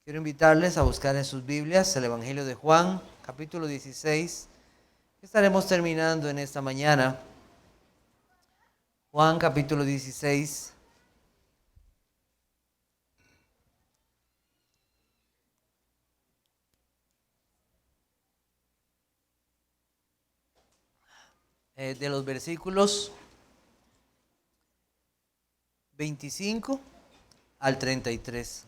Quiero invitarles a buscar en sus Biblias el Evangelio de Juan, capítulo 16. Estaremos terminando en esta mañana. Juan, capítulo 16. De los versículos 25 al 33.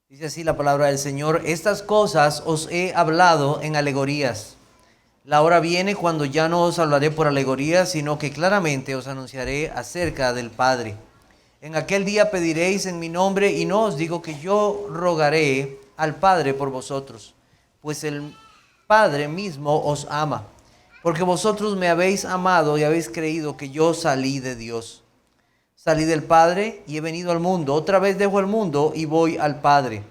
Dice así la palabra del Señor: estas cosas os he hablado en alegorías. La hora viene cuando ya no os hablaré por alegorías, sino que claramente os anunciaré acerca del Padre. En aquel día pediréis en mi nombre, y no os digo que yo rogaré al Padre por vosotros, pues el Padre mismo os ama, porque vosotros me habéis amado y habéis creído que yo salí de Dios. Salí del Padre y he venido al mundo. Otra vez dejo el mundo y voy al Padre.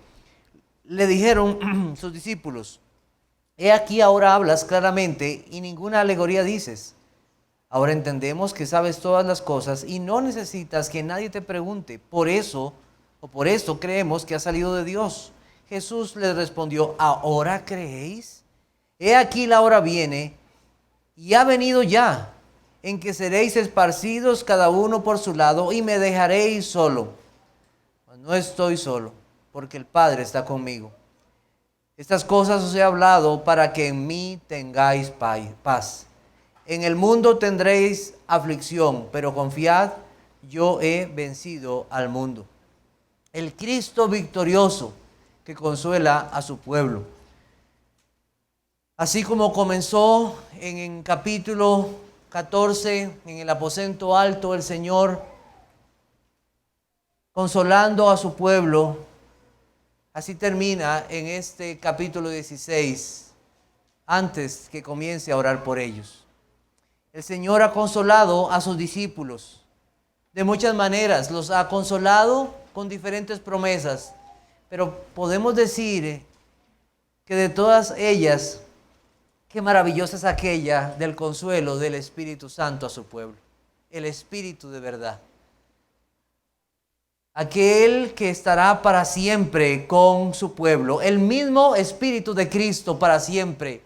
Le dijeron sus discípulos: he aquí ahora hablas claramente y ninguna alegoría dices. Ahora entendemos que sabes todas las cosas y no necesitas que nadie te pregunte. Por eso creemos que has salido de Dios. Jesús les respondió: ¿ahora creéis? He aquí la hora viene y ha venido ya, en que seréis esparcidos cada uno por su lado y me dejaréis solo. Mas no estoy solo, porque el Padre está conmigo. Estas cosas os he hablado para que en mí tengáis paz. En el mundo tendréis aflicción, pero confiad, yo he vencido al mundo. El Cristo victorioso que consuela a su pueblo. Así como comenzó en el capítulo 14, en el aposento alto, el Señor consolando a su pueblo, así termina en este capítulo 16, antes que comience a orar por ellos. El Señor ha consolado a sus discípulos de muchas maneras, los ha consolado con diferentes promesas, pero podemos decir que de todas ellas, qué maravillosa es aquella del consuelo del Espíritu Santo a su pueblo, el Espíritu de verdad. Aquel que estará para siempre con su pueblo, el mismo Espíritu de Cristo para siempre,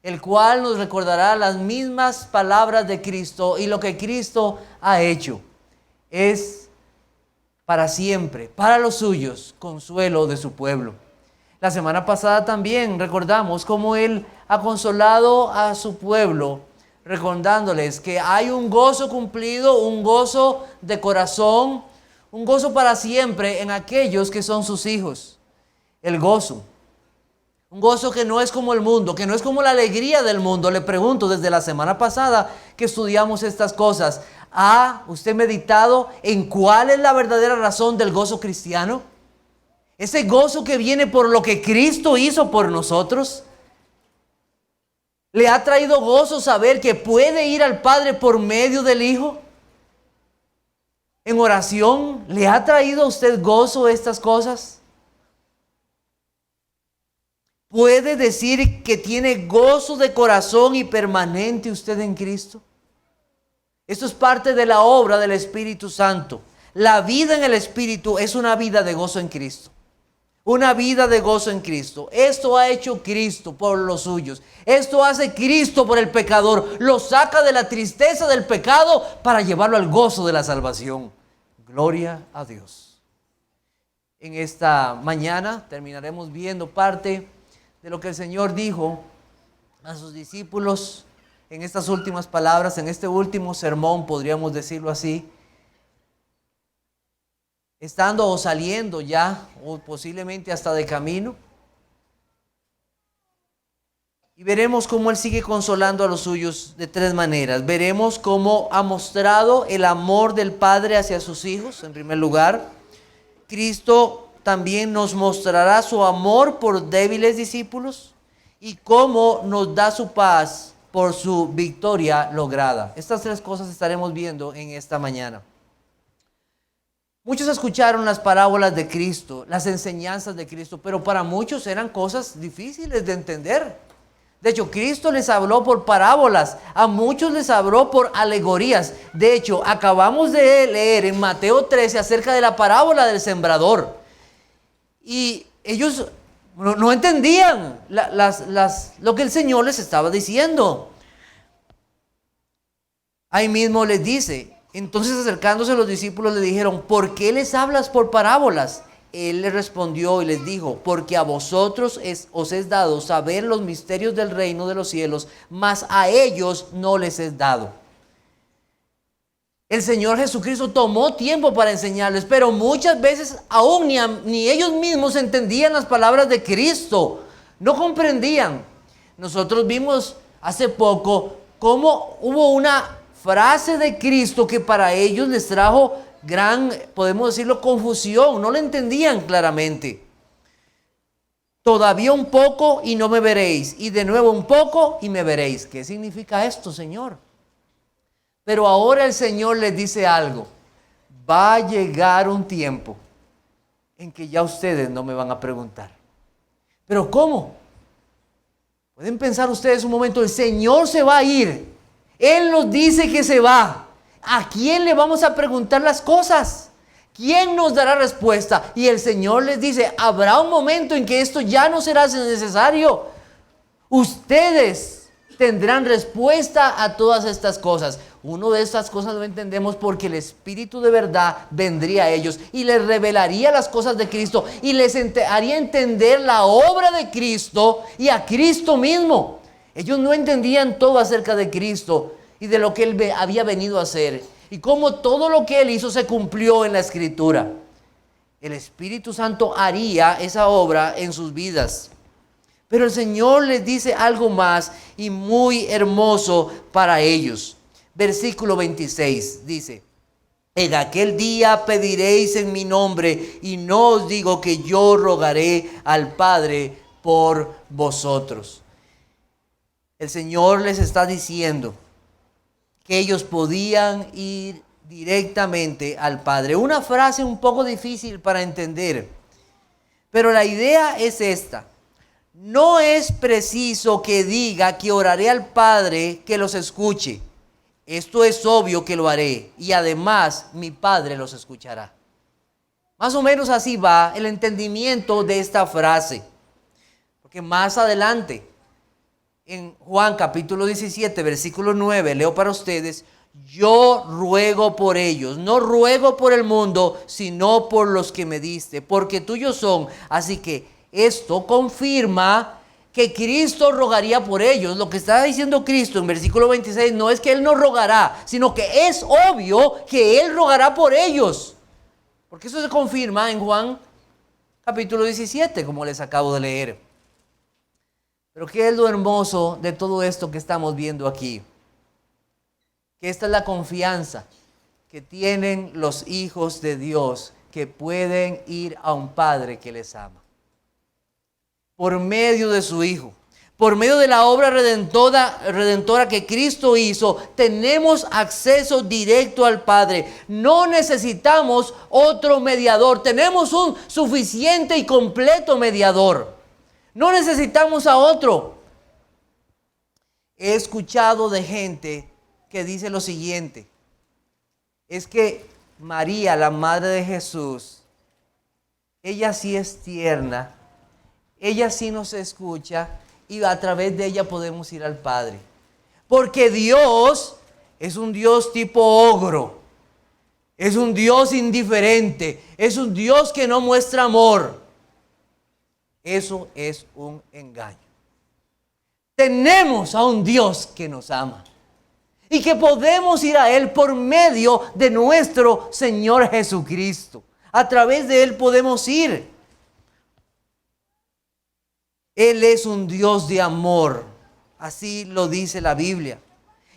el cual nos recordará las mismas palabras de Cristo y lo que Cristo ha hecho. Es para siempre, para los suyos, consuelo de su pueblo. La semana pasada también recordamos cómo Él ha consolado a su pueblo, recordándoles que hay un gozo cumplido, un gozo de corazón, un gozo para siempre en aquellos que son sus hijos. El gozo. Un gozo que no es como el mundo, que no es como la alegría del mundo. Le pregunto, desde la semana pasada que estudiamos estas cosas, ¿ha usted meditado en cuál es la verdadera razón del gozo cristiano? Ese gozo que viene por lo que Cristo hizo por nosotros. ¿Le ha traído gozo saber que puede ir al Padre por medio del Hijo? En oración, ¿le ha traído a usted gozo estas cosas? ¿Puede decir que tiene gozo de corazón y permanente usted en Cristo? Esto es parte de la obra del Espíritu Santo. La vida en el Espíritu es una vida de gozo en Cristo. Una vida de gozo en Cristo. Esto ha hecho Cristo por los suyos. Esto hace Cristo por el pecador. Lo saca de la tristeza del pecado para llevarlo al gozo de la salvación. Gloria a Dios. En esta mañana terminaremos viendo parte de lo que el Señor dijo a sus discípulos en estas últimas palabras, en este último sermón, podríamos decirlo así. Estando o saliendo ya, o posiblemente hasta de camino. Y veremos cómo Él sigue consolando a los suyos de tres maneras. Veremos cómo ha mostrado el amor del Padre hacia sus hijos, en primer lugar. Cristo también nos mostrará su amor por débiles discípulos y cómo nos da su paz por su victoria lograda. Estas tres cosas estaremos viendo en esta mañana. Muchos escucharon las parábolas de Cristo, las enseñanzas de Cristo, pero para muchos eran cosas difíciles de entender. De hecho, Cristo les habló por parábolas, a muchos les habló por alegorías. De hecho, acabamos de leer en Mateo 13 acerca de la parábola del sembrador. Y ellos no entendían lo que el Señor les estaba diciendo. Ahí mismo les dice, entonces acercándose los discípulos le dijeron, ¿por qué les hablas por parábolas? Él les respondió y les dijo, porque a vosotros os es dado saber los misterios del reino de los cielos, mas a ellos no les es dado. El Señor Jesucristo tomó tiempo para enseñarles, pero muchas veces aún ni ellos mismos entendían las palabras de Cristo, no comprendían. Nosotros vimos hace poco cómo hubo una frase de Cristo que para ellos les trajo gran, podemos decirlo, confusión, no lo entendían claramente. Todavía un poco y no me veréis, y de nuevo un poco y me veréis. ¿Qué significa esto, Señor? Pero ahora el Señor les dice algo. Va a llegar un tiempo en que ya ustedes no me van a preguntar. ¿Pero cómo? Pueden pensar ustedes un momento, el Señor se va a ir. Él nos dice que se va. ¿A quién le vamos a preguntar las cosas? ¿Quién nos dará respuesta? Y el Señor les dice, habrá un momento en que esto ya no será necesario. Ustedes tendrán respuesta a todas estas cosas. Una de estas cosas lo entendemos porque el Espíritu de verdad vendría a ellos y les revelaría las cosas de Cristo y les haría entender la obra de Cristo y a Cristo mismo. Ellos no entendían todo acerca de Cristo y de lo que Él había venido a hacer y cómo todo lo que Él hizo se cumplió en la Escritura. El Espíritu Santo haría esa obra en sus vidas. Pero el Señor les dice algo más y muy hermoso para ellos. Versículo 26 dice, en aquel día pediréis en mi nombre y no os digo que yo rogaré al Padre por vosotros. El Señor les está diciendo que ellos podían ir directamente al Padre. Una frase un poco difícil para entender, pero la idea es esta. No es preciso que diga que oraré al Padre que los escuche. Esto es obvio que lo haré y además mi Padre los escuchará. Más o menos así va el entendimiento de esta frase. Porque más adelante, en Juan capítulo 17, versículo 9, leo para ustedes, yo ruego por ellos, no ruego por el mundo, sino por los que me diste, porque tuyos son. Así que esto confirma que Cristo rogaría por ellos. Lo que está diciendo Cristo en versículo 26 no es que Él no rogará, sino que es obvio que Él rogará por ellos. Porque eso se confirma en Juan capítulo 17, como les acabo de leer. Pero ¿qué es lo hermoso de todo esto que estamos viendo aquí? Que esta es la confianza que tienen los hijos de Dios, que pueden ir a un Padre que les ama. Por medio de su Hijo, por medio de la obra redentora que Cristo hizo, tenemos acceso directo al Padre. No necesitamos otro mediador, tenemos un suficiente y completo mediador. No necesitamos a otro. He escuchado de gente que dice lo siguiente. Es que María, la madre de Jesús, ella sí es tierna. Ella sí nos escucha y a través de ella podemos ir al Padre. Porque Dios es un Dios tipo ogro. Es un Dios indiferente. Es un Dios que no muestra amor. Eso es un engaño. Tenemos a un Dios que nos ama y que podemos ir a Él por medio de nuestro Señor Jesucristo. A través de Él podemos ir. Él es un Dios de amor, así lo dice la Biblia.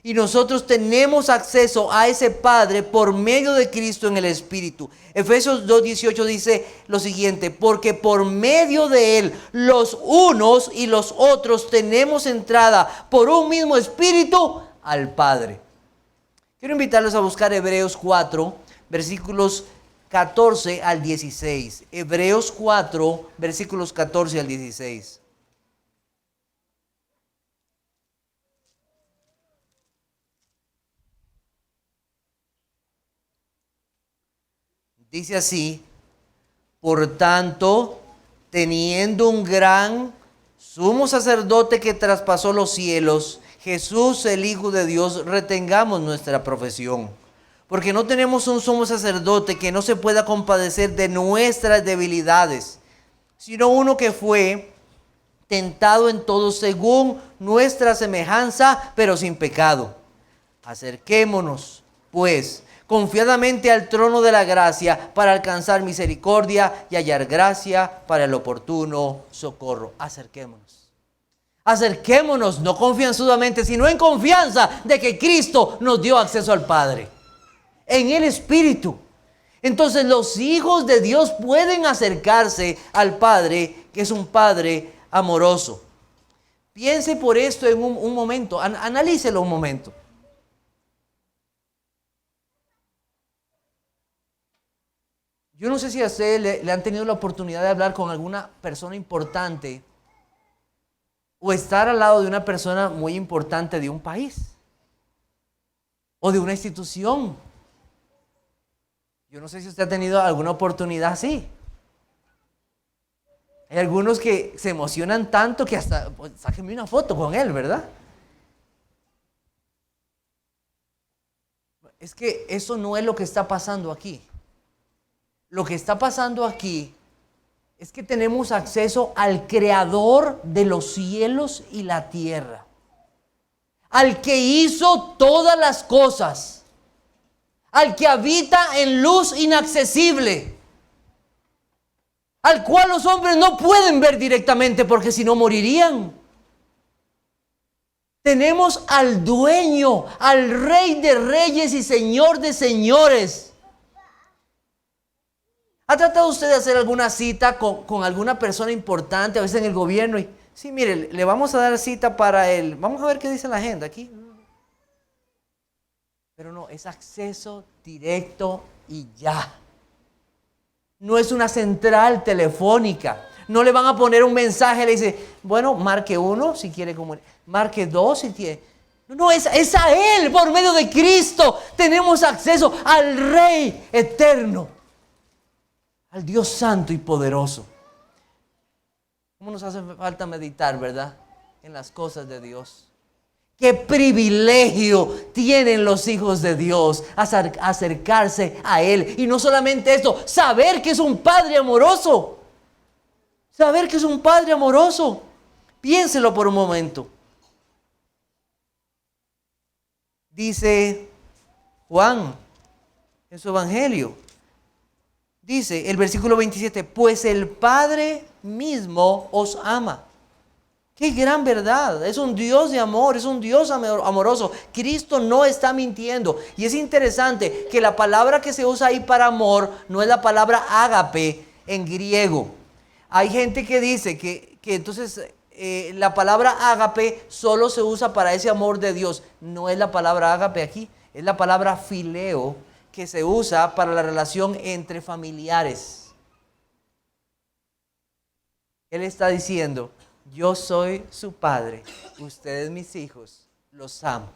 Y nosotros tenemos acceso a ese Padre por medio de Cristo en el Espíritu. Efesios 2:18 dice lo siguiente, porque por medio de Él los unos y los otros tenemos entrada por un mismo Espíritu al Padre. Quiero invitarlos a buscar Hebreos 4, versículos 14 al 16. Hebreos 4, versículos 14 al 16. Dice así: por tanto, teniendo un gran sumo sacerdote que traspasó los cielos, Jesús, el Hijo de Dios, retengamos nuestra profesión. Porque no tenemos un sumo sacerdote que no se pueda compadecer de nuestras debilidades, sino uno que fue tentado en todo según nuestra semejanza, pero sin pecado. Acerquémonos, pues, confiadamente al trono de la gracia para alcanzar misericordia y hallar gracia para el oportuno socorro. Acerquémonos. Acerquémonos, no confianzudamente, sino en confianza de que Cristo nos dio acceso al Padre. En el Espíritu. Entonces los hijos de Dios pueden acercarse al Padre, que es un Padre amoroso. Piense por esto en un momento, analícelo un momento. Yo no sé si a ustedes le han tenido la oportunidad de hablar con alguna persona importante o estar al lado de una persona muy importante de un país o de una institución. Yo no sé si usted ha tenido alguna oportunidad así. Hay algunos que se emocionan tanto que hasta, pues, sáquenme una foto con él, ¿verdad? Es que eso no es lo que está pasando aquí. Lo que está pasando aquí es que tenemos acceso al Creador de los cielos y la tierra, al que hizo todas las cosas, al que habita en luz inaccesible, al cual los hombres no pueden ver directamente porque si no morirían. Tenemos al dueño, al Rey de reyes y Señor de señores. ¿Ha tratado usted de hacer alguna cita con alguna persona importante, a veces en el gobierno? Y, sí, mire, le vamos a dar cita para él. Vamos a ver qué dice la agenda aquí. Pero no, es acceso directo y ya. No es una central telefónica. No le van a poner un mensaje, le dice, bueno, marque 1 si quiere comunicar, marque 2 si quiere. No, es a Él, por medio de Cristo. Tenemos acceso al Rey eterno, al Dios santo y poderoso. ¿Cómo nos hace falta meditar, verdad? En las cosas de Dios. Qué privilegio tienen los hijos de Dios acercarse a Él. Y no solamente esto, saber que es un Padre amoroso. Saber que es un Padre amoroso. Piénselo por un momento. Dice Juan en su evangelio. Dice el versículo 27, pues el Padre mismo os ama. ¡Qué gran verdad! Es un Dios de amor, es un Dios amoroso. Cristo no está mintiendo. Y es interesante que la palabra que se usa ahí para amor no es la palabra ágape en griego. Hay gente que dice que entonces la palabra ágape solo se usa para ese amor de Dios. No es la palabra ágape aquí, es la palabra fileo que se usa para la relación entre familiares. Él está diciendo, yo soy su padre, ustedes mis hijos, los amo.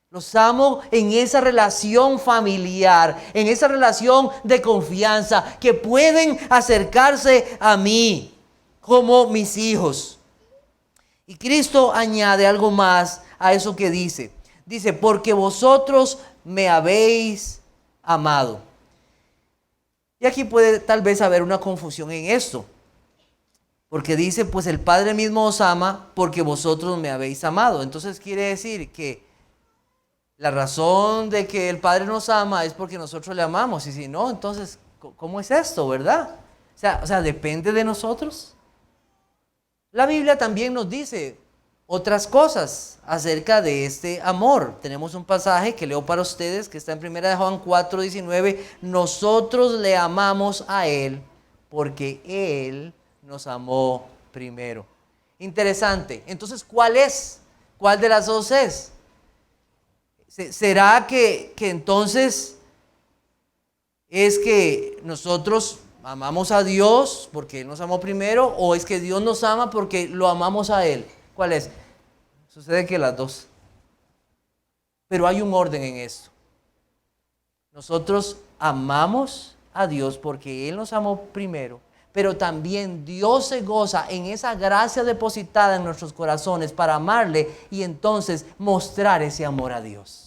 Los amo en esa relación familiar, en esa relación de confianza, que pueden acercarse a mí como mis hijos. Y Cristo añade algo más a eso que dice. Dice, porque vosotros me habéis amado. Y aquí puede tal vez haber una confusión en esto. Porque dice, pues el Padre mismo os ama porque vosotros me habéis amado. Entonces quiere decir que la razón de que el Padre nos ama es porque nosotros le amamos. Y si no, entonces, ¿cómo es esto, verdad? O sea, ¿depende de nosotros? La Biblia también nos dice otras cosas acerca de este amor. Tenemos un pasaje que leo para ustedes que está en 1 Juan 4:19. Nosotros le amamos a Él porque Él nos amó primero. Interesante. Entonces, ¿cuál es? ¿Cuál de las dos es? ¿Será que entonces ¿Es que nosotros amamos a Dios porque Él nos amó primero, o es que Dios nos ama porque lo amamos a Él? ¿Cuál es? Sucede que las dos. Pero hay un orden en esto. Nosotros amamos a Dios porque Él nos amó primero, pero también Dios se goza en esa gracia depositada en nuestros corazones para amarle y entonces mostrar ese amor a Dios.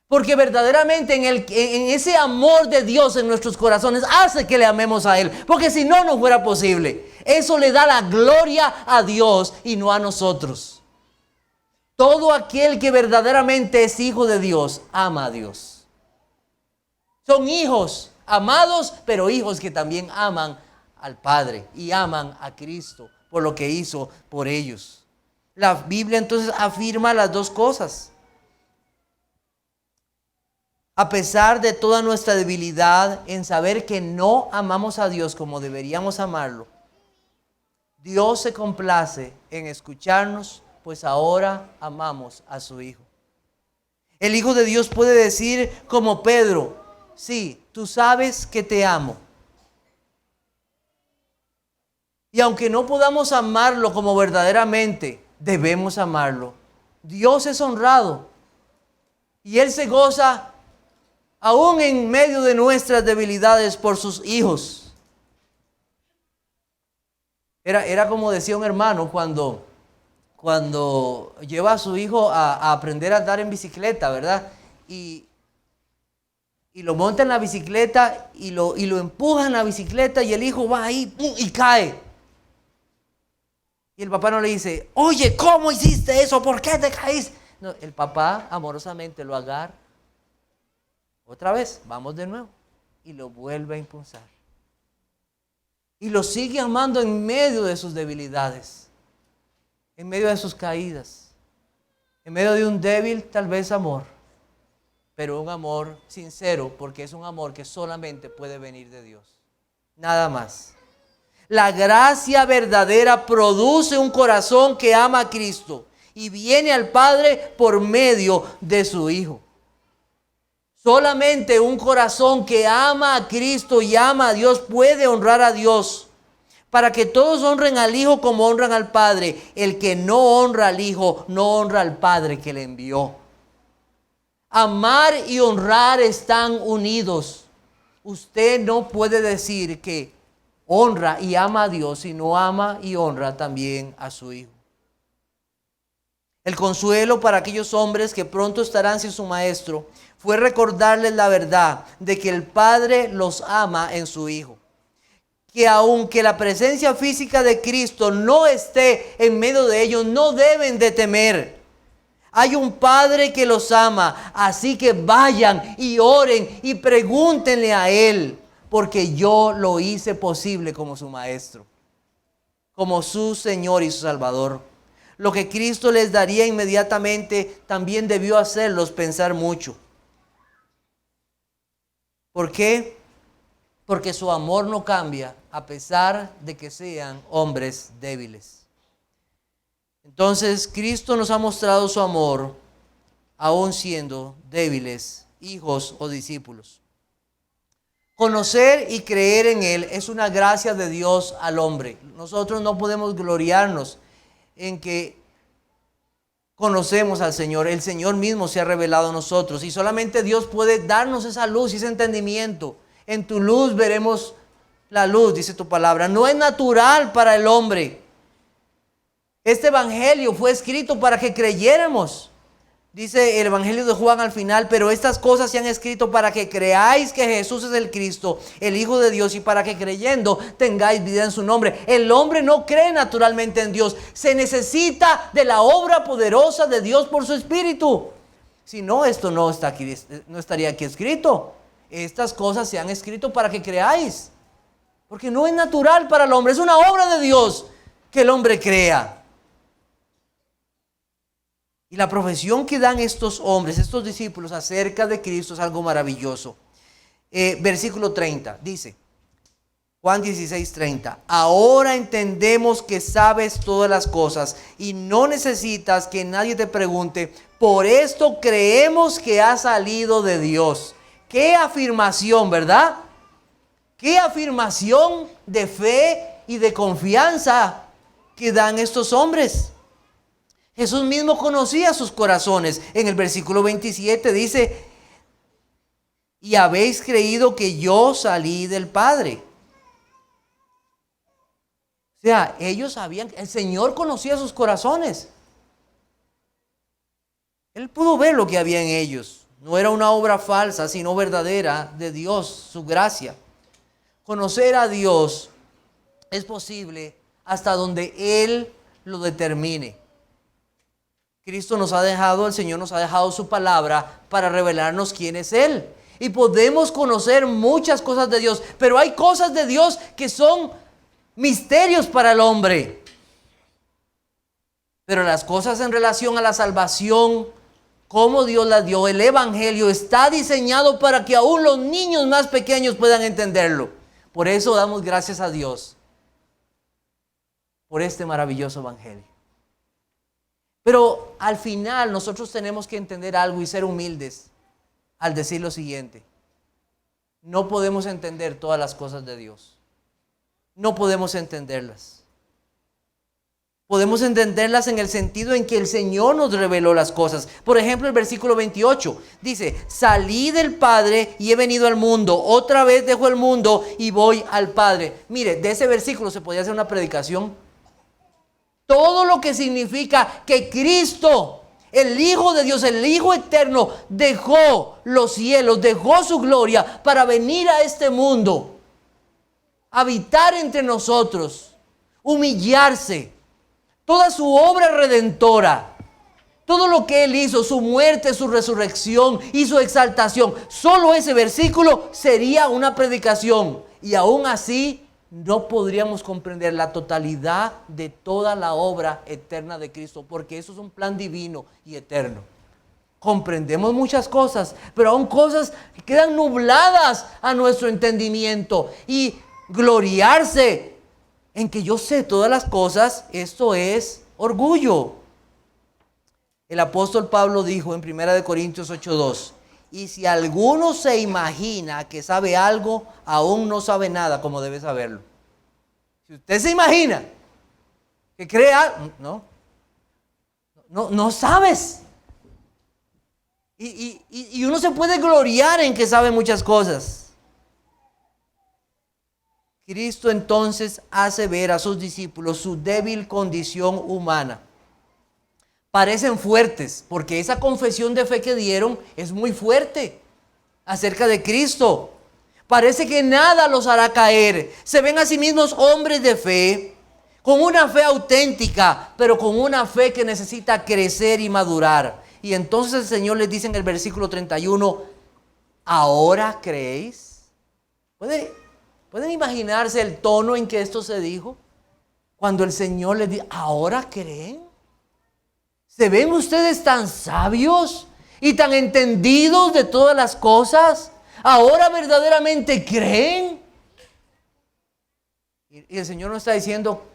Porque verdaderamente en ese amor de Dios en nuestros corazones hace que le amemos a Él. Porque si no, no fuera posible. Eso le da la gloria a Dios y no a nosotros. Todo aquel que verdaderamente es hijo de Dios, ama a Dios. Son hijos amados, pero hijos que también aman al Padre y aman a Cristo por lo que hizo por ellos. La Biblia entonces afirma las dos cosas. A pesar de toda nuestra debilidad en saber que no amamos a Dios como deberíamos amarlo, Dios se complace en escucharnos, pues ahora amamos a su Hijo. El Hijo de Dios puede decir como Pedro: sí, tú sabes que te amo. Y aunque no podamos amarlo como verdaderamente debemos amarlo, Dios es honrado y Él se goza aún en medio de nuestras debilidades por sus hijos. Era como decía un hermano cuando lleva a su hijo a aprender a andar en bicicleta, ¿verdad? Y lo monta en la bicicleta y lo empuja en la bicicleta y el hijo va ahí ¡pum!, y cae. Y el papá no le dice: oye, ¿cómo hiciste eso? ¿Por qué te caíste? No, el papá amorosamente lo agarra. Otra vez, vamos de nuevo. Y lo vuelve a impulsar. Y lo sigue amando en medio de sus debilidades. En medio de sus caídas. En medio de un débil, tal vez, amor. Pero un amor sincero, porque es un amor que solamente puede venir de Dios. Nada más. La gracia verdadera produce un corazón que ama a Cristo. Y viene al Padre por medio de su Hijo. Solamente un corazón que ama a Cristo y ama a Dios puede honrar a Dios. Para que todos honren al Hijo como honran al Padre. El que no honra al Hijo, no honra al Padre que le envió. Amar y honrar están unidos. Usted no puede decir que honra y ama a Dios si no ama y honra también a su Hijo. El consuelo para aquellos hombres que pronto estarán sin su maestro fue recordarles la verdad de que el Padre los ama en su Hijo. Que aunque la presencia física de Cristo no esté en medio de ellos, no deben de temer. Hay un Padre que los ama, así que vayan y oren y pregúntenle a Él, porque yo lo hice posible como su maestro, como su Señor y su Salvador. Lo que Cristo les daría inmediatamente también debió hacerlos pensar mucho. ¿Por qué? Porque su amor no cambia a pesar de que sean hombres débiles. Entonces, Cristo nos ha mostrado su amor aún siendo débiles, hijos o discípulos. Conocer y creer en Él es una gracia de Dios al hombre. Nosotros no podemos gloriarnos en que conocemos al Señor. El Señor mismo se ha revelado a nosotros y solamente Dios puede darnos esa luz y ese entendimiento. En tu luz veremos la luz, dice tu palabra. No es natural para el hombre. Este evangelio fue escrito para que creyéramos. Dice el evangelio de Juan al final: pero estas cosas se han escrito para que creáis que Jesús es el Cristo, el Hijo de Dios, y para que creyendo tengáis vida en su nombre. El hombre no cree naturalmente en Dios. Se necesita de la obra poderosa de Dios por su Espíritu. Si no, esto no estaría aquí escrito. Estas cosas se han escrito para que creáis. Porque no es natural para el hombre. Es una obra de Dios que el hombre crea. Y la profesión que dan estos hombres, estos discípulos acerca de Cristo es algo maravilloso. Versículo 30 dice, Juan 16:30, ahora entendemos que sabes todas las cosas y no necesitas que nadie te pregunte. Por esto creemos que ha salido de Dios. qué afirmación, ¿verdad? Qué afirmación de fe y de confianza que dan estos hombres. Jesús mismo conocía sus corazones. En el versículo 27 dice: y habéis creído que yo salí del Padre. O sea, ellos sabían, el Señor conocía sus corazones. Él pudo ver lo que había en ellos. No era una obra falsa, sino verdadera de Dios, su gracia. Conocer a Dios es posible hasta donde Él lo determine. Cristo nos ha dejado, el Señor nos ha dejado su palabra para revelarnos quién es Él. Y podemos conocer muchas cosas de Dios, pero hay cosas de Dios que son misterios para el hombre. Pero las cosas en relación a la salvación, cómo Dios las dio, el Evangelio está diseñado para que aún los niños más pequeños puedan entenderlo. Por eso damos gracias a Dios por este maravilloso Evangelio. Pero al final nosotros tenemos que entender algo y ser humildes al decir lo siguiente: no podemos entender todas las cosas de Dios. No podemos entenderlas. Podemos entenderlas en el sentido en que el Señor nos reveló las cosas. Por ejemplo, el versículo 28 dice: salí del Padre y he venido al mundo. Otra vez dejo el mundo y voy al Padre. Mire, de ese versículo se podría hacer una predicación. Todo lo que significa que Cristo, el Hijo de Dios, el Hijo eterno, dejó los cielos, dejó su gloria para venir a este mundo, habitar entre nosotros, humillarse. Toda su obra redentora, todo lo que Él hizo, su muerte, su resurrección y su exaltación, solo ese versículo sería una predicación. Y aún así no podríamos comprender la totalidad de toda la obra eterna de Cristo, porque eso es un plan divino y eterno. Comprendemos muchas cosas, pero aún cosas que quedan nubladas a nuestro entendimiento. Y gloriarse en que yo sé todas las cosas, esto es orgullo. El apóstol Pablo dijo en 1 Corintios 8:2: y si alguno se imagina que sabe algo, aún no sabe nada como debe saberlo. Si usted se imagina que cree algo, no sabes. Y uno se puede gloriar en que sabe muchas cosas. Cristo entonces hace ver a sus discípulos su débil condición humana. Parecen fuertes, porque esa confesión de fe que dieron es muy fuerte acerca de Cristo. Parece que nada los hará caer. Se ven a sí mismos hombres de fe, con una fe auténtica, pero con una fe que necesita crecer y madurar. Y entonces el Señor les dice en el versículo 31, ¿ahora creéis? ¿Pueden imaginarse el tono en que esto se dijo? Cuando el Señor les dice, ¿ahora creen? ¿Se ven ustedes tan sabios y tan entendidos de todas las cosas? ¿Ahora verdaderamente creen? Y el Señor nos está diciendo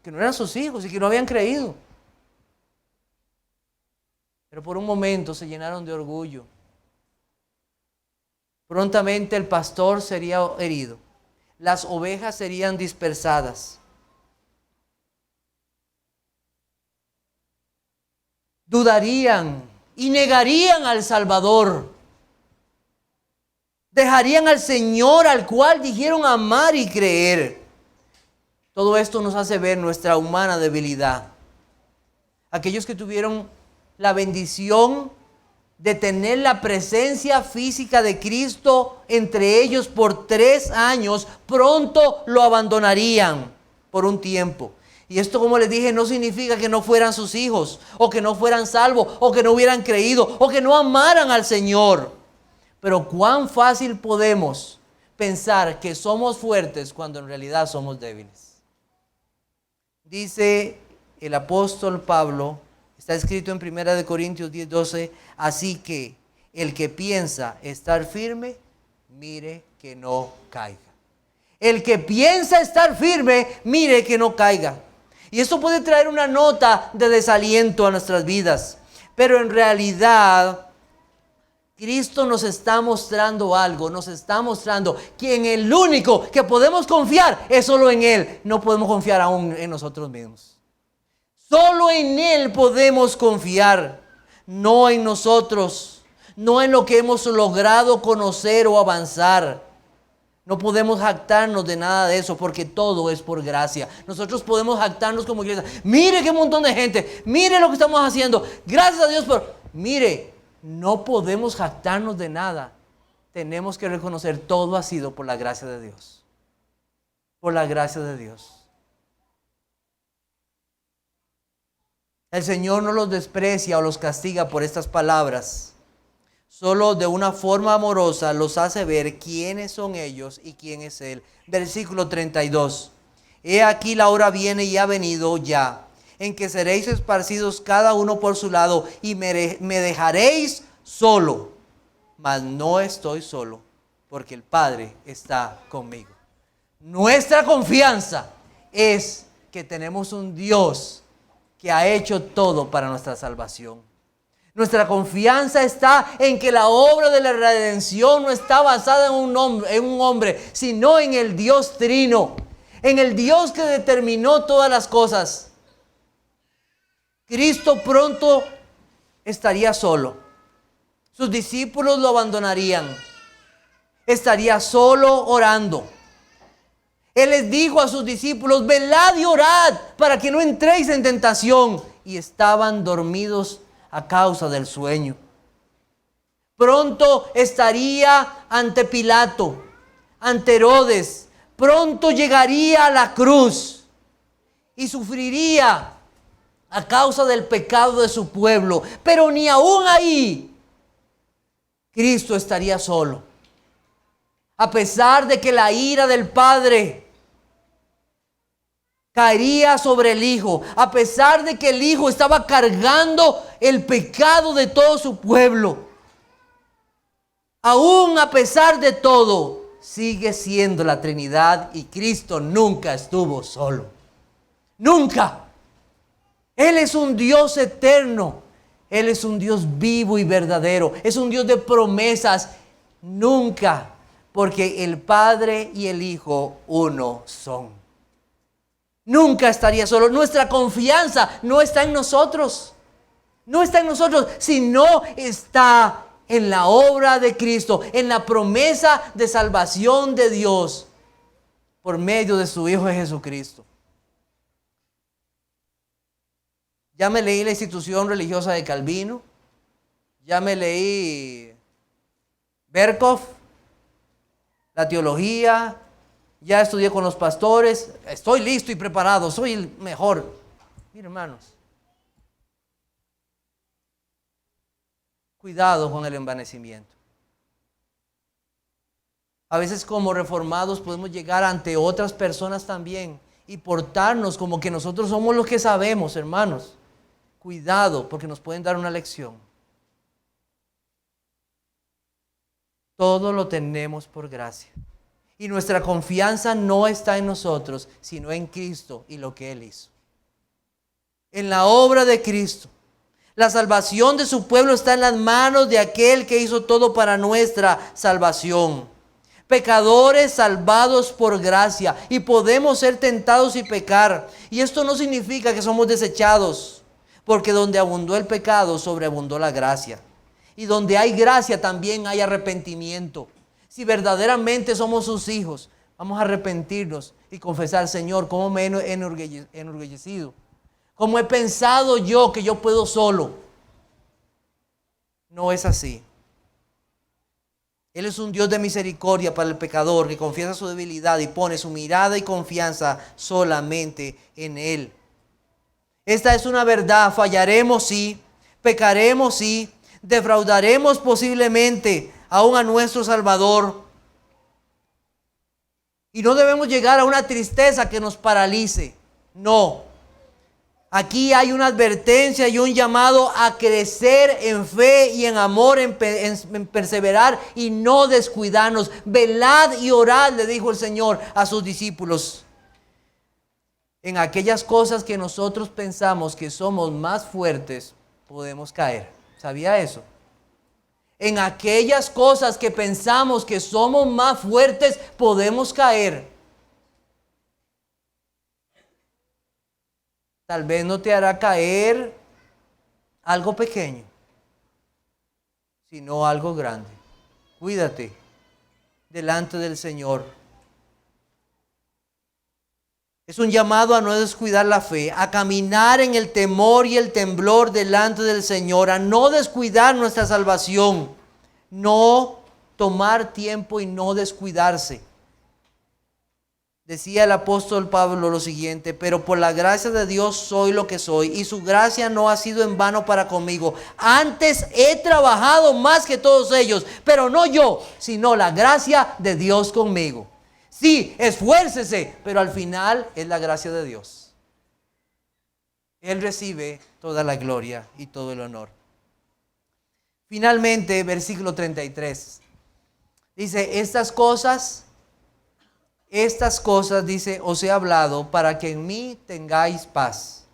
que no eran sus hijos y que no habían creído. Pero por un momento se llenaron de orgullo. Prontamente el pastor sería herido. Las ovejas serían dispersadas. Dudarían y negarían al Salvador. Dejarían al Señor al cual dijeron amar y creer. Todo esto nos hace ver nuestra humana debilidad. Aquellos que tuvieron la bendición de tener la presencia física de Cristo entre ellos por 3 años, pronto lo abandonarían por un tiempo. Y esto, como les dije, no significa que no fueran sus hijos, o que no fueran salvos, o que no hubieran creído, o que no amaran al Señor. Pero cuán fácil podemos pensar que somos fuertes cuando en realidad somos débiles. Dice el apóstol Pablo, está escrito en 1 Corintios 10:12, así que el que piensa estar firme, mire que no caiga. El que piensa estar firme, mire que no caiga. Y esto puede traer una nota de desaliento a nuestras vidas. Pero en realidad Cristo nos está mostrando algo, nos está mostrando que en el único que podemos confiar es solo en Él. No podemos confiar aún en nosotros mismos. Solo en Él podemos confiar, no en nosotros, no en lo que hemos logrado conocer o avanzar. No podemos jactarnos de nada de eso porque todo es por gracia. Nosotros podemos jactarnos como iglesia. Mire qué montón de gente, mire lo que estamos haciendo. Gracias a Dios por... Mire. No podemos jactarnos de nada. Tenemos que reconocer todo ha sido por la gracia de Dios. Por la gracia de Dios. El Señor no los desprecia o los castiga por estas palabras. Solo de una forma amorosa los hace ver quiénes son ellos y quién es Él. Versículo 32. He aquí la hora viene y ha venido ya, en que seréis esparcidos cada uno por su lado y me dejaréis solo. Mas no estoy solo, porque el Padre está conmigo. Nuestra confianza es que tenemos un Dios que ha hecho todo para nuestra salvación. Nuestra confianza está en que la obra de la redención no está basada en un hombre, sino en el Dios trino, en el Dios que determinó todas las cosas. Cristo pronto estaría solo. Sus discípulos lo abandonarían. Estaría solo orando. Él les dijo a sus discípulos: velad y orad para que no entréis en tentación. Y estaban dormidos a causa del sueño. Pronto estaría ante Pilato, ante Herodes. Pronto llegaría a la cruz y sufriría a causa del pecado de su pueblo. Pero ni aún ahí Cristo estaría solo. A pesar de que la ira del Padre caería sobre el Hijo, a pesar de que el Hijo estaba cargando el pecado de todo su pueblo, aún a pesar de todo, sigue siendo la Trinidad y Cristo nunca estuvo solo. Nunca. Él es un Dios eterno. Él es un Dios vivo y verdadero. Es un Dios de promesas. Nunca. Porque el Padre y el Hijo uno son. Nunca estaría solo. Nuestra confianza no está en nosotros. No está en nosotros, sino está en la obra de Cristo, en la promesa de salvación de Dios por medio de su Hijo Jesucristo. Ya me leí la institución religiosa de Calvino. Ya me leí Berkhof, la teología. Ya estudié con los pastores. Estoy listo y preparado. Soy el mejor. Miren, hermanos. Cuidado con el envanecimiento. A veces como reformados podemos llegar ante otras personas también y portarnos como que nosotros somos los que sabemos, hermanos. Cuidado, porque nos pueden dar una lección. Todo lo tenemos por gracia. Y nuestra confianza no está en nosotros, sino en Cristo y lo que Él hizo. En la obra de Cristo. La salvación de su pueblo está en las manos de aquel que hizo todo para nuestra salvación. Pecadores salvados por gracia. Y podemos ser tentados y pecar. Y esto no significa que somos desechados. Porque donde abundó el pecado, sobreabundó la gracia. Y donde hay gracia, también hay arrepentimiento. Si verdaderamente somos sus hijos, vamos a arrepentirnos y confesar: Señor, ¿cómo me he enorgullecido? ¿Cómo he pensado yo que yo puedo solo? No es así. Él es un Dios de misericordia para el pecador que confiesa su debilidad y pone su mirada y confianza solamente en Él. Esta es una verdad. Fallaremos sí, pecaremos sí, defraudaremos posiblemente aún a nuestro Salvador. Y no debemos llegar a una tristeza que nos paralice. No. Aquí hay una advertencia y un llamado a crecer en fe y en amor, en perseverar y no descuidarnos. Velad y orad, le dijo el Señor a sus discípulos. En aquellas cosas que nosotros pensamos que somos más fuertes, podemos caer. ¿Sabía eso? En aquellas cosas que pensamos que somos más fuertes, podemos caer. Tal vez no te hará caer algo pequeño, sino algo grande. Cuídate delante del Señor. Es un llamado a no descuidar la fe, a caminar en el temor y el temblor delante del Señor, a no descuidar nuestra salvación, no tomar tiempo y no descuidarse. Decía el apóstol Pablo lo siguiente: pero por la gracia de Dios soy lo que soy, y su gracia no ha sido en vano para conmigo. Antes he trabajado más que todos ellos, pero no yo, sino la gracia de Dios conmigo. Sí, esfuércese, pero al final es la gracia de Dios. Él recibe toda la gloria y todo el honor. Finalmente, versículo 33. Dice, estas cosas, dice, os he hablado para que en mí tengáis paz.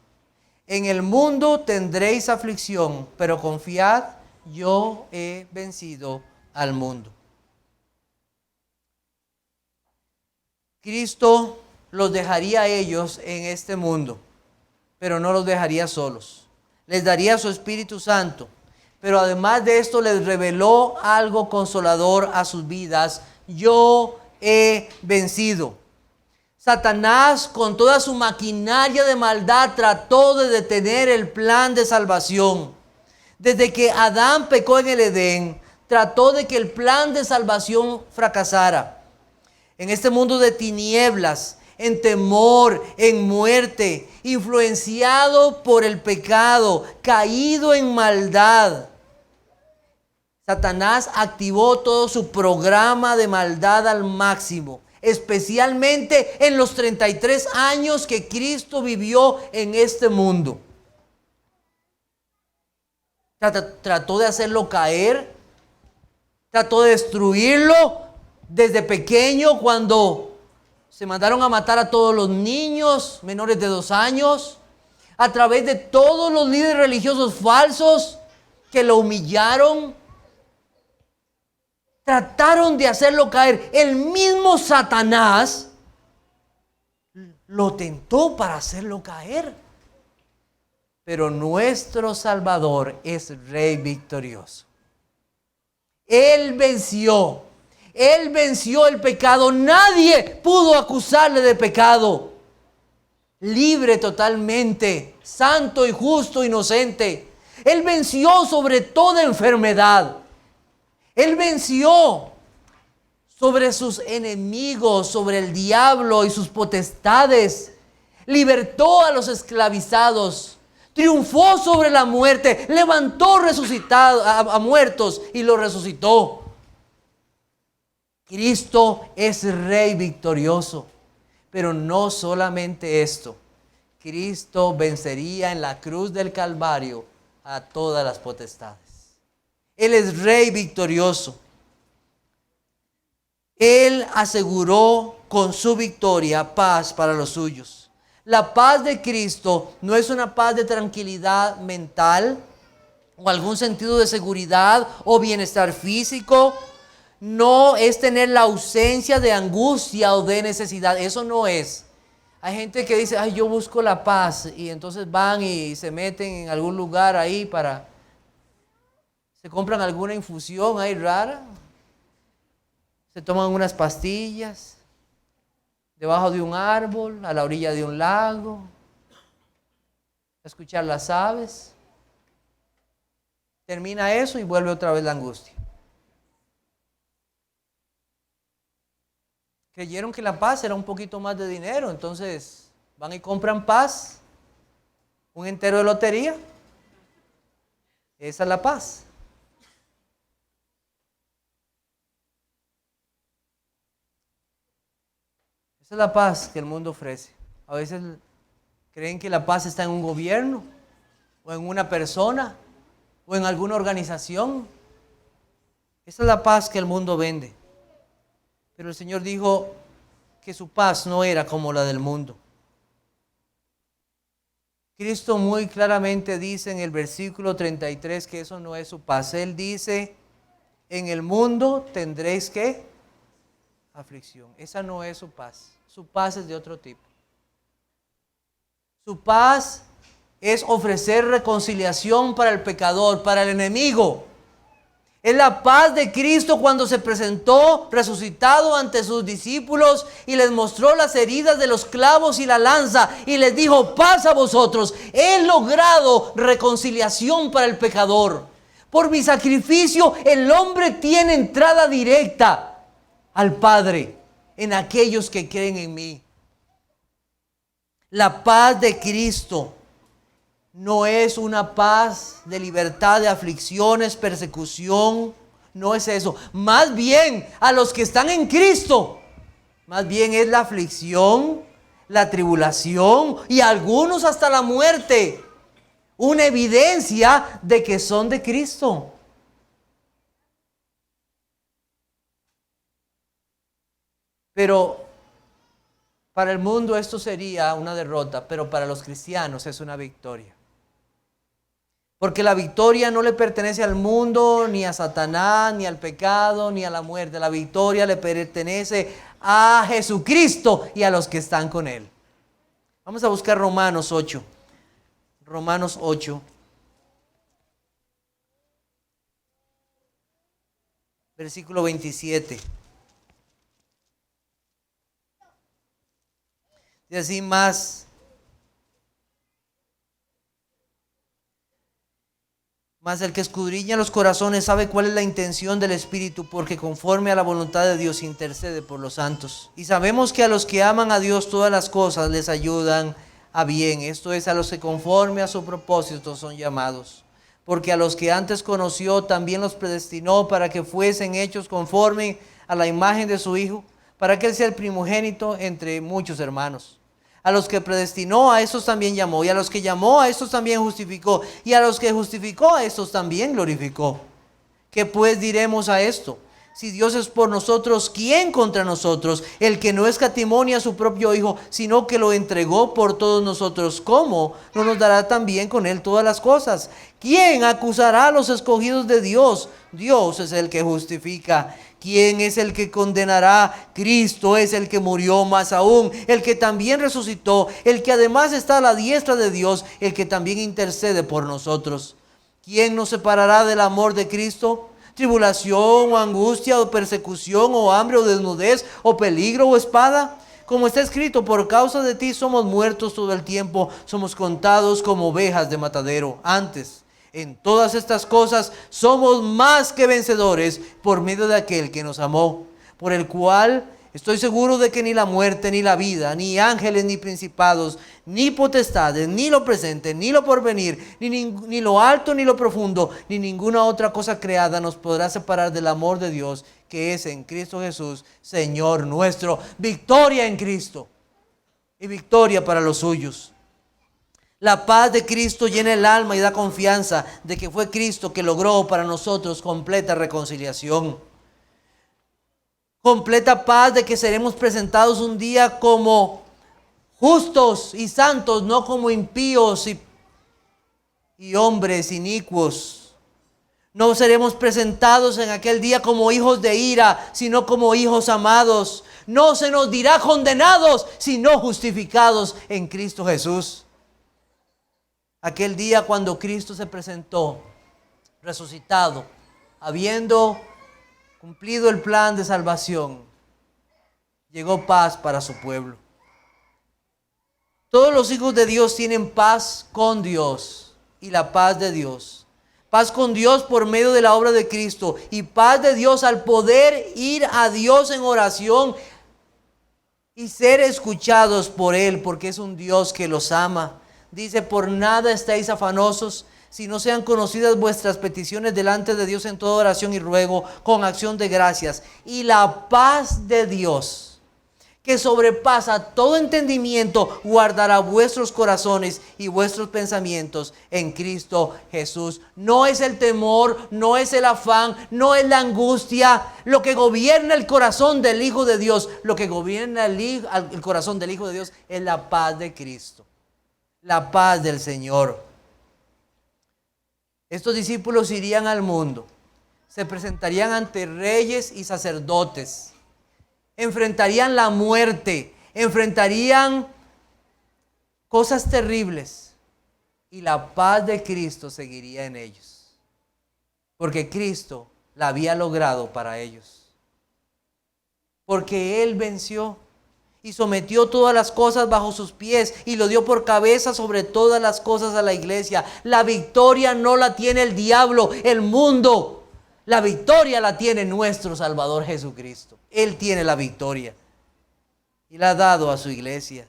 En el mundo tendréis aflicción, pero confiad, yo he vencido al mundo. Cristo los dejaría a ellos en este mundo, pero no los dejaría solos. Les daría su Espíritu Santo, pero además de esto les reveló algo consolador a sus vidas. Yo he vencido. Satanás, con toda su maquinaria de maldad, trató de detener el plan de salvación. Desde que Adán pecó en el Edén, trató de que el plan de salvación fracasara. En este mundo de tinieblas, en temor, en muerte, influenciado por el pecado, caído en maldad, Satanás activó todo su programa de maldad al máximo, especialmente en los 33 años que Cristo vivió en este mundo. Trató de hacerlo caer, trató de destruirlo. Desde pequeño, cuando se mandaron a matar a todos los niños menores de 2 años, a través de todos los líderes religiosos falsos que lo humillaron, trataron de hacerlo caer. El mismo Satanás lo tentó para hacerlo caer. Pero nuestro Salvador es Rey victorioso. Él venció. Él venció el pecado. Nadie pudo acusarle de pecado. Libre totalmente, santo y justo, inocente. Él venció sobre toda enfermedad. Él venció sobre sus enemigos, sobre el diablo y sus potestades. Libertó a los esclavizados. Triunfó sobre la muerte. Levantó a muertos y los resucitó. Cristo es Rey victorioso. Pero no solamente esto. Cristo vencería en la cruz del Calvario a todas las potestades. Él es Rey victorioso. Él aseguró con su victoria paz para los suyos. La paz de Cristo no es una paz de tranquilidad mental o algún sentido de seguridad o bienestar físico. No es tener la ausencia de angustia o de necesidad. Eso no es. Hay gente que dice, ay, yo busco la paz. Y entonces van y se meten en algún lugar ahí se compran alguna infusión ahí rara. Se toman unas pastillas debajo de un árbol, a la orilla de un lago, a escuchar las aves. Termina eso y vuelve otra vez la angustia. Creyeron que la paz era un poquito más de dinero, entonces van y compran paz, un entero de lotería. Esa es la paz. Esa es la paz que el mundo ofrece. A veces creen que la paz está en un gobierno, o en una persona, o en alguna organización. Esa es la paz que el mundo vende. Pero el Señor dijo que su paz no era como la del mundo. Cristo muy claramente dice en el versículo 33 que eso no es su paz. Él dice, En el mundo tendréis ¿qué? Aflicción. Esa no es su paz. Su paz es de otro tipo. Su paz es ofrecer reconciliación para el pecador, para el enemigo. Es la paz de Cristo cuando se presentó resucitado ante sus discípulos y les mostró las heridas de los clavos y la lanza y les dijo: paz a vosotros. He logrado reconciliación para el pecador. Por mi sacrificio el hombre tiene entrada directa al Padre en aquellos que creen en mí. La paz de Cristo no es una paz de libertad de aflicciones, persecución. No es eso. Más bien a los que están en Cristo, más bien es la aflicción, la tribulación y algunos hasta la muerte. Una evidencia de que son de Cristo. Pero para el mundo esto sería una derrota, pero para los cristianos es una victoria. Porque la victoria no le pertenece al mundo, ni a Satanás, ni al pecado, ni a la muerte. La victoria le pertenece a Jesucristo y a los que están con Él. Vamos a buscar Romanos 8. Romanos 8. Versículo 27. Y así más el que escudriña los corazones sabe cuál es la intención del Espíritu, porque conforme a la voluntad de Dios intercede por los santos. Y sabemos que a los que aman a Dios todas las cosas les ayudan a bien. Esto es, a los que conforme a su propósito son llamados. Porque a los que antes conoció también los predestinó para que fuesen hechos conforme a la imagen de su Hijo, para que Él sea el primogénito entre muchos hermanos. A los que predestinó, a estos también llamó. Y a los que llamó, a estos también justificó. Y a los que justificó, a estos también glorificó. ¿Qué pues diremos a esto? Si Dios es por nosotros, ¿quién contra nosotros? El que no escatimó ni a su propio Hijo, sino que lo entregó por todos nosotros. ¿Cómo no nos dará también con Él todas las cosas? ¿Quién acusará a los escogidos de Dios? Dios es el que justifica. ¿Quién es el que condenará? Cristo es el que murió, más aún, el que también resucitó, el que además está a la diestra de Dios, el que también intercede por nosotros. ¿Quién nos separará del amor de Cristo? ¿Tribulación, o angustia, o persecución, o hambre, o desnudez, o peligro, o espada? Como está escrito: por causa de ti somos muertos todo el tiempo, somos contados como ovejas de matadero. Antes, en todas estas cosas somos más que vencedores por medio de aquel que nos amó, por el cual estoy seguro de que ni la muerte, ni la vida, ni ángeles, ni principados, ni potestades, ni lo presente, ni lo porvenir, ni lo alto, ni lo profundo, ni ninguna otra cosa creada nos podrá separar del amor de Dios que es en Cristo Jesús, Señor nuestro. Victoria en Cristo y victoria para los suyos. La paz de Cristo llena el alma y da confianza de que fue Cristo que logró para nosotros completa reconciliación. Completa paz de que seremos presentados un día como justos y santos, no como impíos y hombres inicuos. No seremos presentados en aquel día como hijos de ira, sino como hijos amados. No se nos dirá condenados, sino justificados en Cristo Jesús. Aquel día cuando Cristo se presentó resucitado, habiendo cumplido el plan de salvación, llegó paz para su pueblo. Todos los hijos de Dios tienen paz con Dios y la paz de Dios. Paz con Dios por medio de la obra de Cristo y paz de Dios al poder ir a Dios en oración y ser escuchados por Él, porque es un Dios que los ama. Dice: por nada estáis afanosos, si no sean conocidas vuestras peticiones delante de Dios en toda oración y ruego, con acción de gracias. Y la paz de Dios, que sobrepasa todo entendimiento, guardará vuestros corazones y vuestros pensamientos en Cristo Jesús. No es el temor, no es el afán, no es la angustia lo que gobierna el corazón del Hijo de Dios. Lo que gobierna el corazón del Hijo de Dios es la paz de Cristo. La paz del Señor. Estos discípulos irían al mundo, se presentarían ante reyes y sacerdotes, enfrentarían la muerte, enfrentarían cosas terribles, y la paz de Cristo seguiría en ellos, porque Cristo la había logrado para ellos, porque Él venció y sometió todas las cosas bajo sus pies y lo dio por cabeza sobre todas las cosas a la iglesia. La victoria no la tiene el diablo, el mundo. La victoria la tiene nuestro Salvador Jesucristo. Él tiene la victoria y la ha dado a su iglesia.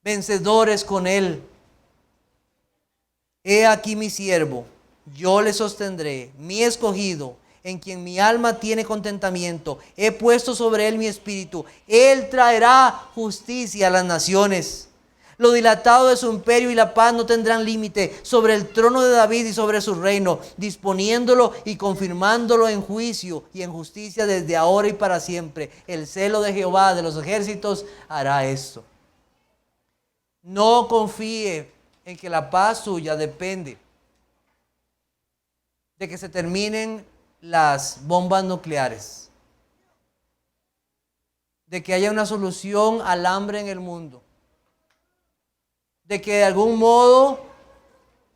Vencedores con Él. He aquí mi siervo, yo le sostendré, mi escogido, en quien mi alma tiene contentamiento. He puesto sobre él mi espíritu. Él traerá justicia a las naciones. Lo dilatado de su imperio y la paz no tendrán límite sobre el trono de David y sobre su reino, disponiéndolo y confirmándolo en juicio y en justicia desde ahora y para siempre. El celo de Jehová de los ejércitos hará esto. No confíe en que la paz suya depende de que se terminen las bombas nucleares, de que haya una solución al hambre en el mundo, de que de algún modo,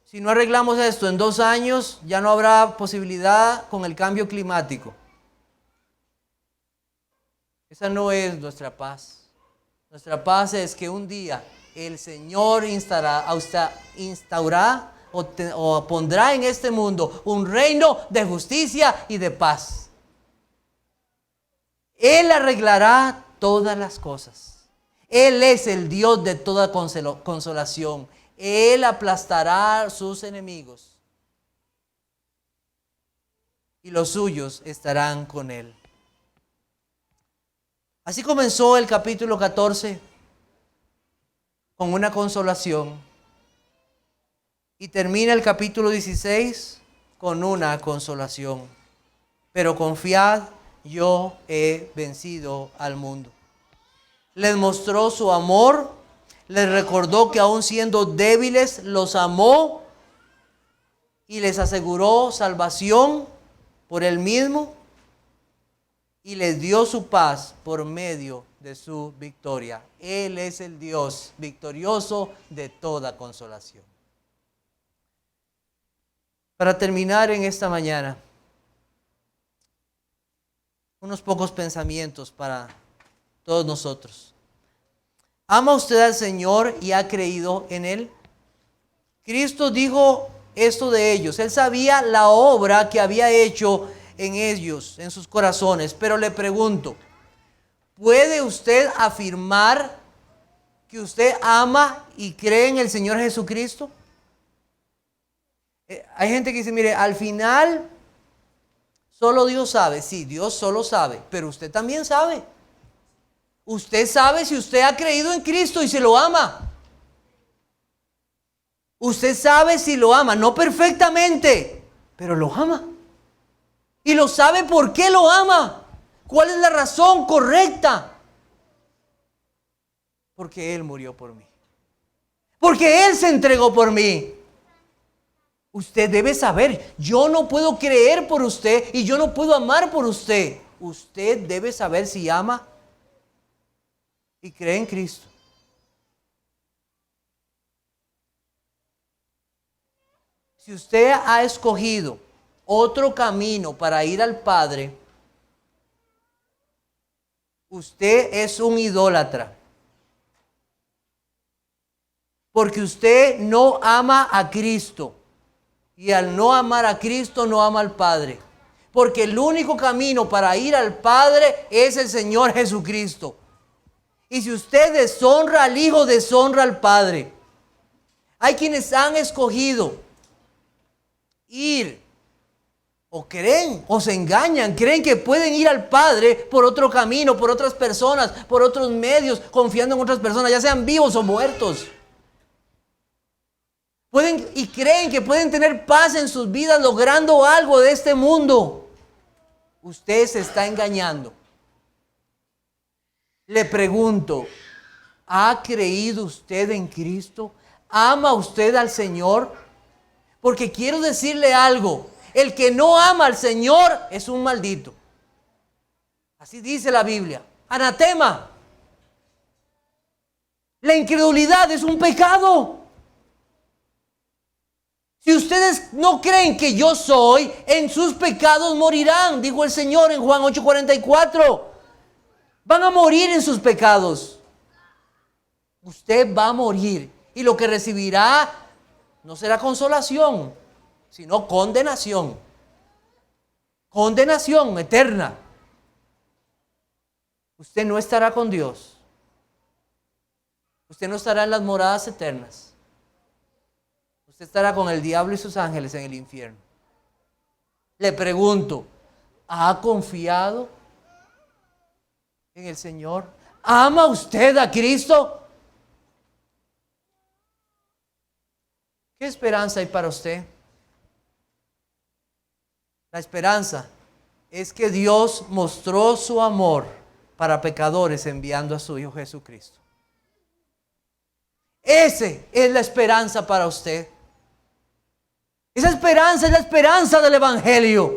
si no arreglamos esto en 2 años, ya no habrá posibilidad con el cambio climático. Esa no es nuestra paz. Nuestra paz es que un día el Señor instaurará o pondrá en este mundo un reino de justicia y de paz. Él arreglará todas las cosas. Él es el Dios de toda consolación. Él aplastará a sus enemigos y los suyos estarán con Él. Así comenzó el capítulo 14 con una consolación. Y termina el capítulo 16 con una consolación. Pero confiad, yo he vencido al mundo. Les mostró su amor, les recordó que aun siendo débiles, los amó y les aseguró salvación por Él mismo y les dio su paz por medio de su victoria. Él es el Dios victorioso de toda consolación. Para terminar en esta mañana, unos pocos pensamientos para todos nosotros. ¿Ama usted al Señor y ha creído en Él? Cristo dijo esto de ellos. Él sabía la obra que había hecho en ellos, en sus corazones. Pero le pregunto, ¿puede usted afirmar que usted ama y cree en el Señor Jesucristo? Hay gente que dice, mire, al final solo Dios sabe. Sí, Dios solo sabe, pero usted también sabe. Usted sabe si usted ha creído en Cristo y se lo ama. Usted sabe si lo ama, no perfectamente, pero lo ama. Y lo sabe por qué lo ama. ¿Cuál es la razón correcta? Porque Él murió por mí. Porque Él se entregó por mí. Usted debe saber, yo no puedo creer por usted y yo no puedo amar por usted. Usted debe saber si ama y cree en Cristo. Si usted ha escogido otro camino para ir al Padre, usted es un idólatra. Porque usted no ama a Cristo. Y al no amar a Cristo, no ama al Padre. Porque el único camino para ir al Padre es el Señor Jesucristo. Y si usted deshonra al Hijo, deshonra al Padre. Hay quienes han escogido ir, o creen, o se engañan, creen que pueden ir al Padre por otro camino, por otras personas, por otros medios, confiando en otras personas, ya sean vivos o muertos. Pueden y creen que pueden tener paz en sus vidas logrando algo de este mundo. Usted se está engañando. Le pregunto, ¿ha creído usted en Cristo? ¿Ama usted al Señor? Porque quiero decirle algo. El que no ama al Señor es un maldito. Así dice la Biblia. Anatema. La incredulidad es un pecado. Si ustedes no creen que yo soy, en sus pecados morirán, dijo el Señor en Juan 8:44. Van a morir en sus pecados. Usted va a morir y lo que recibirá no será consolación, sino condenación. Condenación eterna. Usted no estará con Dios. Usted no estará en las moradas eternas. Usted estará con el diablo y sus ángeles en el infierno. Le pregunto, ¿ha confiado en el Señor? ¿Ama usted a Cristo? ¿Qué esperanza hay para usted? La esperanza es que Dios mostró su amor para pecadores enviando a su Hijo Jesucristo. Esa es la esperanza para usted. Esa esperanza es la esperanza del Evangelio.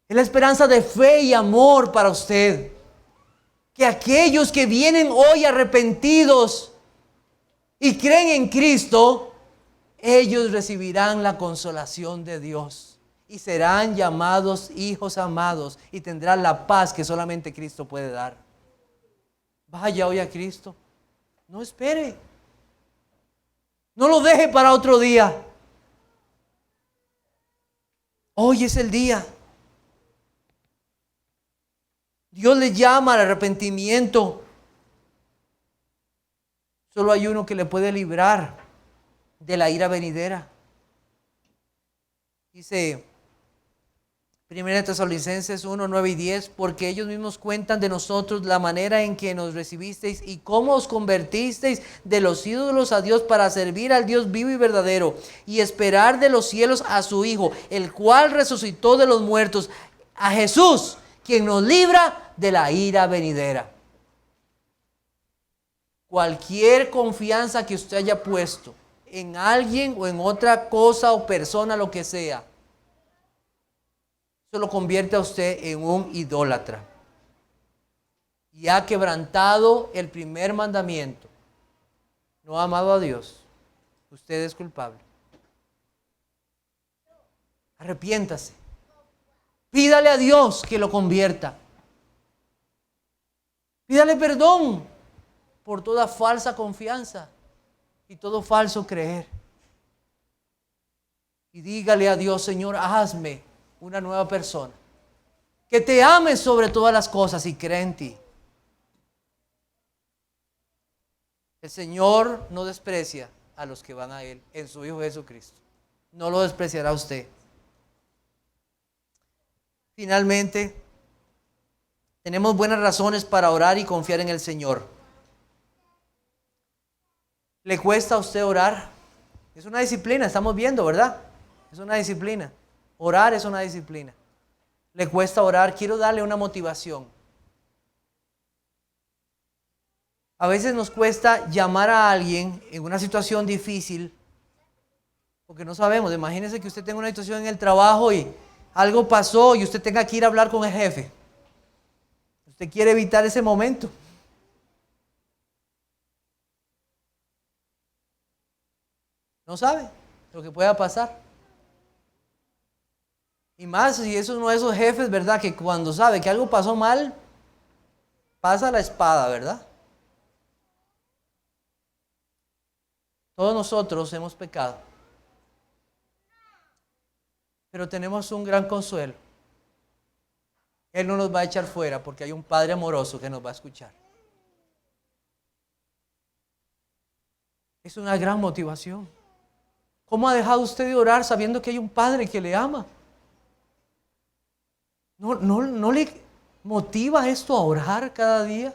Es la esperanza de fe y amor para usted. Que aquellos que vienen hoy arrepentidos y creen en Cristo, ellos recibirán la consolación de Dios y serán llamados hijos amados y tendrán la paz que solamente Cristo puede dar. Vaya hoy a Cristo. No espere. No lo deje para otro día. Hoy es el día. Dios le llama al arrepentimiento. Solo hay uno que le puede librar de la ira venidera. Dice 1 Tesalonicenses 1:9-10, porque ellos mismos cuentan de nosotros la manera en que nos recibisteis y cómo os convertisteis de los ídolos a Dios para servir al Dios vivo y verdadero y esperar de los cielos a su Hijo, el cual resucitó de los muertos, a Jesús, quien nos libra de la ira venidera. Cualquier confianza que usted haya puesto en alguien o en otra cosa o persona, lo que sea, eso lo convierte a usted en un idólatra. Y ha quebrantado el primer mandamiento. No ha amado a Dios. Usted es culpable. Arrepiéntase. Pídale a Dios que lo convierta. Pídale perdón por toda falsa confianza y todo falso creer. Y dígale a Dios, Señor, hazme una nueva persona, que te ame sobre todas las cosas y cree en ti. El Señor no desprecia a los que van a Él en su Hijo Jesucristo. No lo despreciará usted. Finalmente, tenemos buenas razones para orar y confiar en el Señor. ¿Le cuesta a usted orar? Es una disciplina, estamos viendo, ¿verdad? Es una disciplina. Orar es una disciplina. ¿Le cuesta orar? Quiero darle una motivación. A veces nos cuesta llamar a alguien en una situación difícil porque no sabemos. Imagínese que usted tenga una situación en el trabajo y algo pasó y usted tenga que ir a hablar con el jefe. Usted quiere evitar ese momento. No sabe lo que pueda pasar. Y más si es uno de esos jefes, ¿verdad? Que cuando sabe que algo pasó mal, pasa la espada, ¿verdad? Todos nosotros hemos pecado. Pero tenemos un gran consuelo. Él no nos va a echar fuera porque hay un Padre amoroso que nos va a escuchar. Es una gran motivación. ¿Cómo ha dejado usted de orar sabiendo que hay un Padre que le ama? ¿No le motiva esto a orar cada día?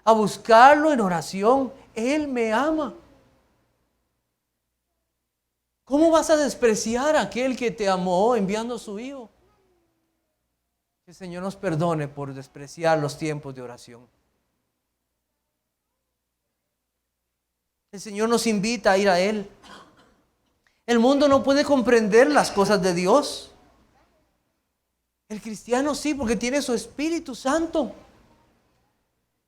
A buscarlo en oración. Él me ama. ¿Cómo vas a despreciar a aquel que te amó enviando a su Hijo? Que el Señor nos perdone por despreciar los tiempos de oración. El Señor nos invita a ir a Él. El mundo no puede comprender las cosas de Dios. El cristiano sí, porque tiene su Espíritu Santo.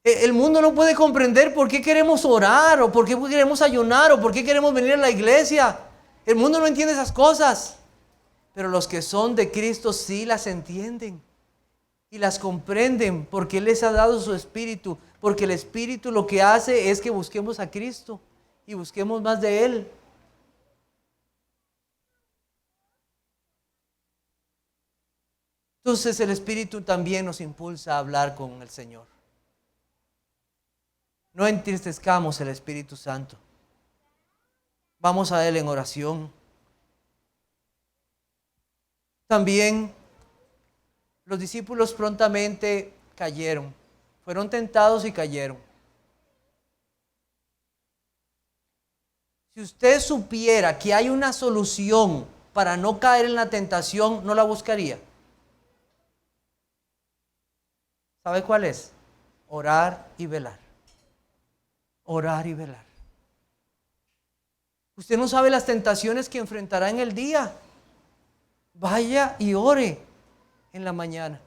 El mundo no puede comprender por qué queremos orar, o por qué queremos ayunar, o por qué queremos venir a la iglesia. El mundo no entiende esas cosas. Pero los que son de Cristo sí las entienden y las comprenden, porque Él les ha dado su Espíritu. Porque el Espíritu lo que hace es que busquemos a Cristo y busquemos más de Él. Entonces el Espíritu también nos impulsa a hablar con el Señor. No entristezcamos el Espíritu Santo. Vamos a Él en oración. También los discípulos prontamente cayeron. Fueron tentados y cayeron. Si usted supiera que hay una solución para no caer en la tentación, ¿no la buscaría? ¿Sabe cuál es? Orar y velar. Orar y velar. Usted no sabe las tentaciones que enfrentará en el día. Vaya y ore en la mañana.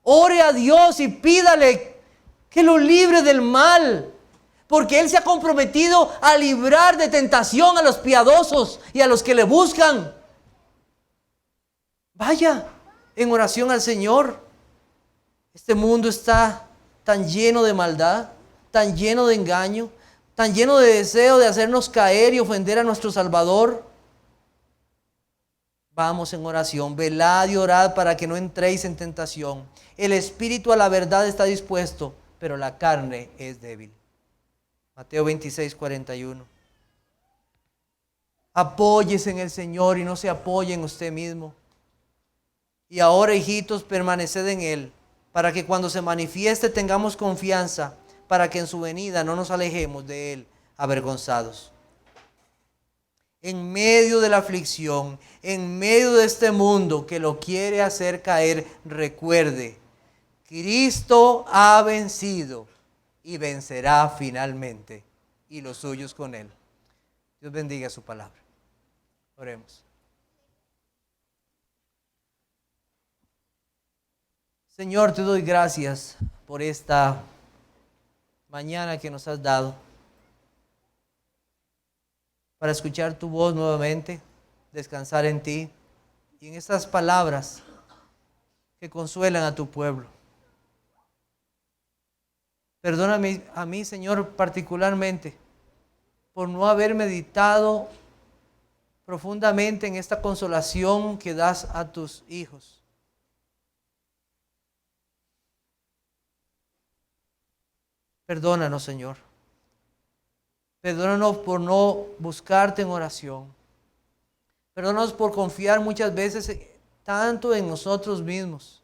Ore a Dios y pídale que lo libre del mal. Porque Él se ha comprometido a librar de tentación a los piadosos y a los que le buscan. Vaya en oración al Señor. Este mundo está tan lleno de maldad, tan lleno de engaño, tan lleno de deseo de hacernos caer y ofender a nuestro Salvador. Vamos en oración, velad y orad para que no entréis en tentación. El espíritu a la verdad está dispuesto, pero la carne es débil. Mateo 26, 41. Apóyese en el Señor y no se apoye en usted mismo. Y ahora, hijitos, permaneced en Él, para que cuando se manifieste tengamos confianza, para que en su venida no nos alejemos de Él avergonzados. En medio de la aflicción, en medio de este mundo que lo quiere hacer caer, recuerde, Cristo ha vencido y vencerá finalmente, y los suyos con Él. Dios bendiga su palabra. Oremos. Señor, te doy gracias por esta mañana que nos has dado, para escuchar tu voz nuevamente, descansar en ti y en estas palabras que consuelan a tu pueblo. Perdóname a mí, Señor, particularmente, por no haber meditado profundamente en esta consolación que das a tus hijos. Perdónanos, Señor. Perdónanos por no buscarte en oración. Perdónanos por confiar muchas veces tanto en nosotros mismos.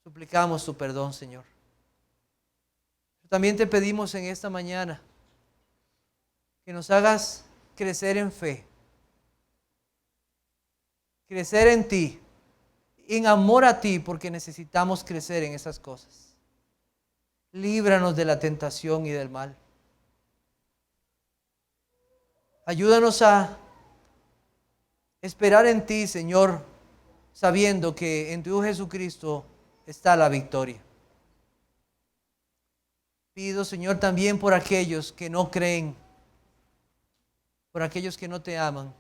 Suplicamos tu perdón, Señor. También te pedimos en esta mañana que nos hagas crecer en fe, crecer en ti, en amor a ti, porque necesitamos crecer en esas cosas. Líbranos de la tentación y del mal. Ayúdanos a esperar en ti, Señor, sabiendo que en tu Hijo Jesucristo está la victoria. Pido, Señor, también por aquellos que no creen, por aquellos que no te aman.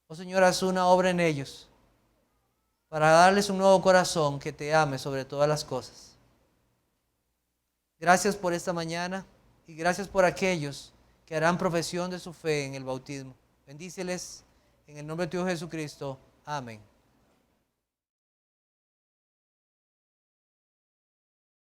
Oh, Señor, haz una obra en ellos para darles un nuevo corazón que te ame sobre todas las cosas. Gracias por esta mañana y gracias por aquellos que harán profesión de su fe en el bautismo. Bendíceles en el nombre de tu Hijo Jesucristo. Amén.